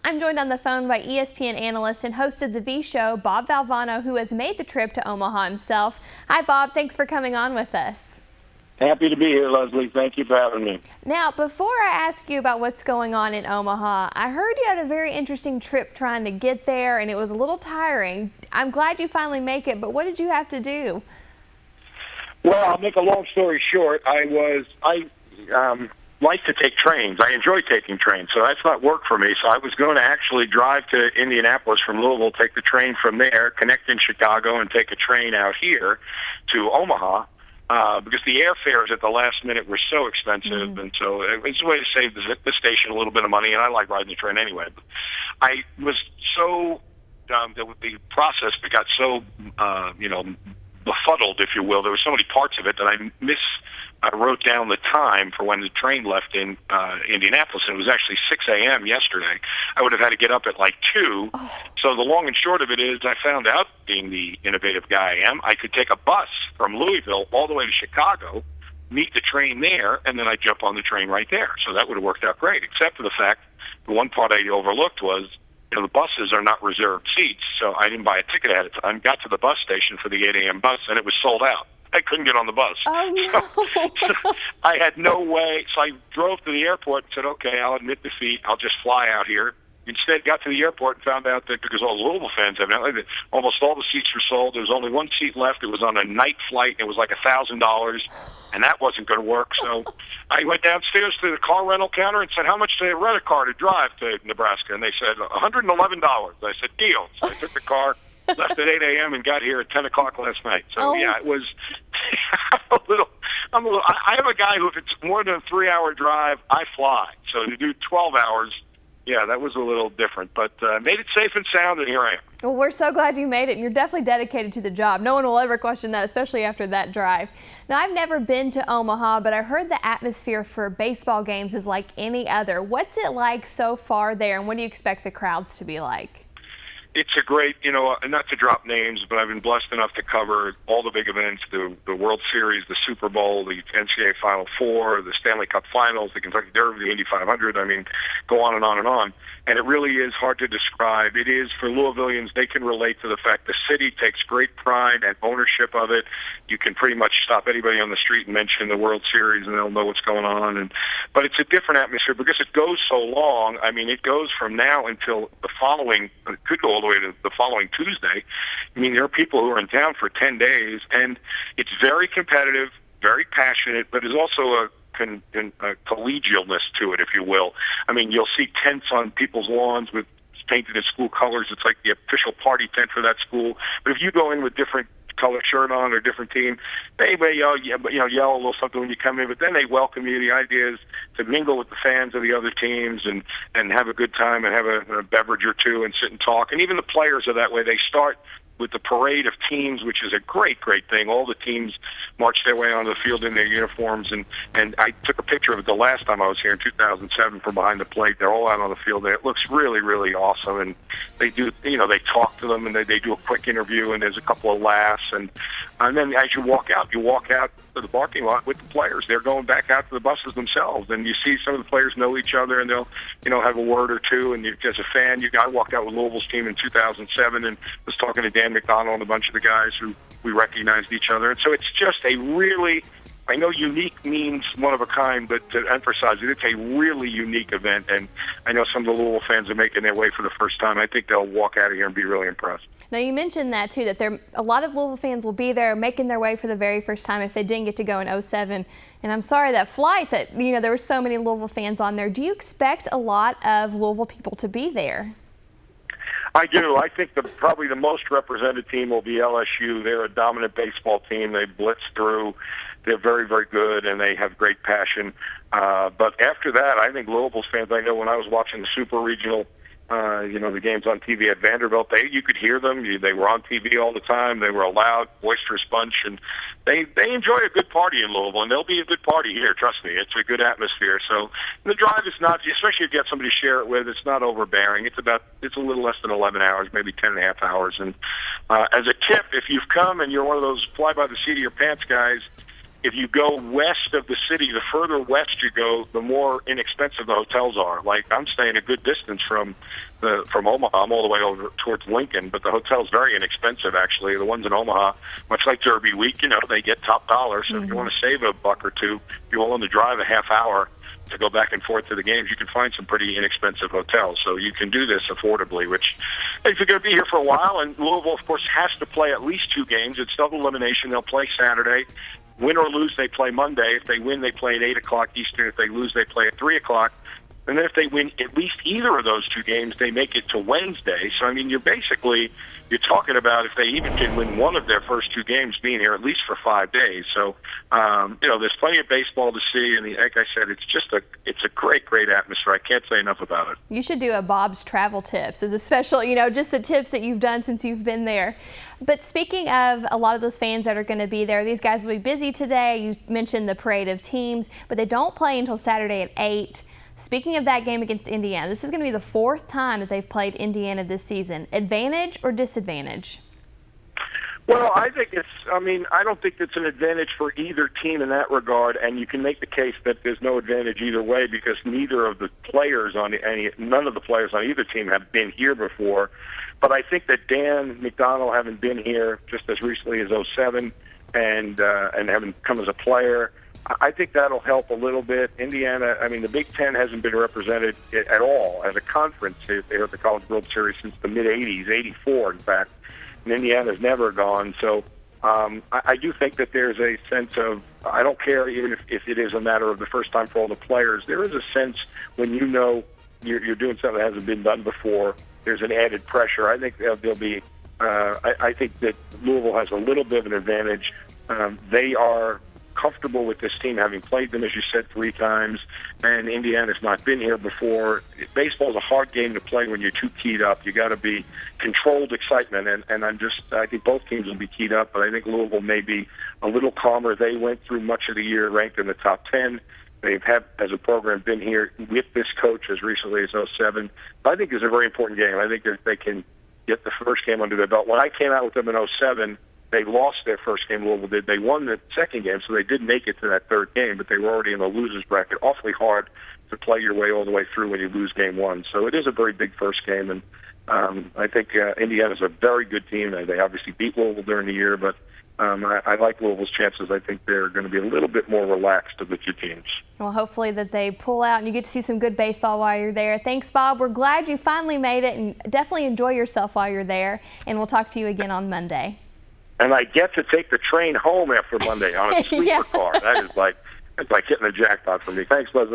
I'm joined on the phone by ESPN analyst and host of the V Show, Bob Valvano, who has made the trip to Omaha himself. Hi, Bob. Thanks for coming on with us. Happy to be here, Leslie. Thank you for having me. Now, before I ask you about what's going on in Omaha, I heard you had a very interesting trip trying to get there, and it was a little tiring. I'm glad you finally make it, but what did you have to do? Well, I'll make a long story short. I like to take trains. I enjoy taking trains, so that's not work for me. So I was going to actually drive to Indianapolis from Louisville, take the train from there, connect in Chicago, and take a train out here to Omaha. Because the airfares at the last minute were so expensive, and so it's a way to save the station a little bit of money, and I like riding the train anyway. But I was so, the process got so, befuddled, if you will. There were so many parts of it that I wrote down the time for when the train left in Indianapolis, and it was actually 6 a.m. yesterday. I would have had to get up at like 2. Oh. So the long and short of it is I found out, being the innovative guy I am, I could take a bus from Louisville all the way to Chicago, meet the train there, and then I'd jump on the train right there. So that would have worked out great, except for the fact the one part I overlooked was the buses are not reserved seats, so I didn't buy a ticket ahead of time. Got to the bus station for the 8 a.m. bus, and it was sold out. I couldn't get on the bus. Oh, no. So I had no way. So I drove to the airport and said, okay, I'll admit defeat. I'll just fly out here. Instead, got to the airport and found out that because all the Louisville fans evidently, that almost all the seats were sold. There was only one seat left. It was on a night flight. It was like $1,000, and that wasn't going to work. So I went downstairs to the car rental counter and said, how much do they rent a car to drive to Nebraska? And they said, $111. I said, deal. So I took the car, left at 8 a.m. and got here at 10 o'clock last night. So, yeah, it was I am a guy who, if it's more than a 3-hour drive, I fly. So to do 12 hours, yeah, that was a little different, but made it safe and sound, and here I am. Well, we're so glad you made it, and you're definitely dedicated to the job. No one will ever question that, especially after that drive. Now, I've never been to Omaha, but I heard the atmosphere for baseball games is like any other. What's it like so far there, and what do you expect the crowds to be like? It's a great, not to drop names, but I've been blessed enough to cover all the big events, the World Series, the Super Bowl, the NCAA Final Four, the Stanley Cup Finals, the Kentucky Derby, the Indy 500. I mean, go on and on and on. And it really is hard to describe. It is, for Louisvillians, they can relate to the fact the city takes great pride and ownership of it. You can pretty much stop anybody on the street and mention the World Series, and they'll know what's going on. But it's a different atmosphere because it goes so long. I mean, it goes from now until the following, it could go all the way to the following Tuesday. I mean, there are people who are in town for 10 days, and it's very competitive, very passionate, but there's also a collegialness to it, if you will. I mean, you'll see tents on people's lawns with painted in school colors. It's like the official party tent for that school. But if you go in with different color shirt on or different team, they may yell a little something when you come in, but then they welcome you. The idea is to mingle with the fans of the other teams and have a good time and have a beverage or two and sit and talk. And even the players are that way. They start with the parade of teams, which is a great, great thing. All the teams march their way onto the field in their uniforms, and I took a picture of it the last time I was here in 2007 from behind the plate. They're all out on the field there. It looks really, really awesome, and they do, they talk to them, and they do a quick interview, and there's a couple of laughs, and then as you walk out to the parking lot with the players. They're going back out to the buses themselves, and you see some of the players know each other, and they'll, have a word or two, and as a fan, I walked out with Louisville's team in 2007 and was talking to Dan McDonald and a bunch of the guys who we recognized each other. And so it's just a really, I know unique means one of a kind, but to emphasize it, it's a really unique event. And I know some of the Louisville fans are making their way for the first time. I think they'll walk out of here and be really impressed. Now, you mentioned that, too, that a lot of Louisville fans will be there making their way for the very first time if they didn't get to go in 2007. And I'm sorry, that flight that, there were so many Louisville fans on there. Do you expect a lot of Louisville people to be there? I do. I think probably the most represented team will be LSU. They're a dominant baseball team. They blitz through. They're very, very good, and they have great passion. But after that, I think Louisville's fans, I know when I was watching the Super Regional, the games on TV at Vanderbilt, you could hear them. They were on TV all the time. They were a loud, boisterous bunch, and they enjoy a good party in Louisville, and there'll be a good party here. Trust me, it's a good atmosphere. So the drive is not, especially if you have somebody to share it with, it's not overbearing. It's a little less than 11 hours, maybe 10 and a half hours. And as a tip, if you've come and you're one of those fly by the seat of your pants guys, if you go west of the city, the further west you go, the more inexpensive the hotels are. Like, I'm staying a good distance from Omaha. I'm all the way over towards Lincoln, but the hotel's very inexpensive, actually. The ones in Omaha, much like Derby Week, they get top dollar. So if you want to save a buck or two, if you're willing to drive a half hour to go back and forth to the games, you can find some pretty inexpensive hotels. So you can do this affordably, which if you're going to be here for a while, and Louisville, of course, has to play at least 2 games. It's double elimination. They'll play Saturday. Win or lose, they play Monday. If they win, they play at 8 o'clock Eastern. If they lose, they play at 3 o'clock. And then if they win at least either of those 2 games, they make it to Wednesday. So, I mean, you're talking about, if they even can win one of their first 2 games, being here at least for 5 days. So, there's plenty of baseball to see. And like I said, it's a great, great atmosphere. I can't say enough about it. You should do a Bob's Travel Tips as a special, just the tips that you've done since you've been there. But speaking of a lot of those fans that are going to be there, these guys will be busy today. You mentioned the parade of teams, but they don't play until Saturday at 8. Speaking of that game against Indiana, this is going to be the 4th time that they've played Indiana this season. Advantage or disadvantage? Well, I don't think it's an advantage for either team in that regard, and you can make the case that there's no advantage either way because none of the players on either team have been here before. But I think that Dan McDonnell, having been here just as recently as 2007 and having come as a player, I think that'll help a little bit. Indiana, the Big Ten hasn't been represented at all as a conference here at the College World Series since the mid-'80s, 84 in fact, and Indiana's never gone. So I do think that there's a sense of, I don't care even if it is a matter of the first time for all the players, there is a sense when you're doing something that hasn't been done before, there's an added pressure. I think there'll be, I think that Louisville has a little bit of an advantage. They are comfortable with this team, having played them, as you said, 3 times, and Indiana's not been here before. Baseball is a hard game to play when you're too keyed up. You got to be controlled excitement, and I think both teams will be keyed up, but I think Louisville may be a little calmer. They went through much of the year ranked in the top 10. They've as a program, been here with this coach as recently as 2007. I think it's a very important game. I think that they can get the first game under their belt. When I came out with them in 2007, they lost their first game, Louisville did. They won the second game, so they did make it to that 3rd game, but they were already in the losers bracket. Awfully hard to play your way all the way through when you lose game 1. So it is a very big first game, and I think Indiana's a very good team. They obviously beat Louisville during the year, but I like Louisville's chances. I think they're going to be a little bit more relaxed of the 2 teams. Well, hopefully that they pull out and you get to see some good baseball while you're there. Thanks, Bob. We're glad you finally made it, and definitely enjoy yourself while you're there, and we'll talk to you again on Monday. And I get to take the train home after Monday on a sleeper car. It's like hitting a jackpot for me. Thanks, Leslie.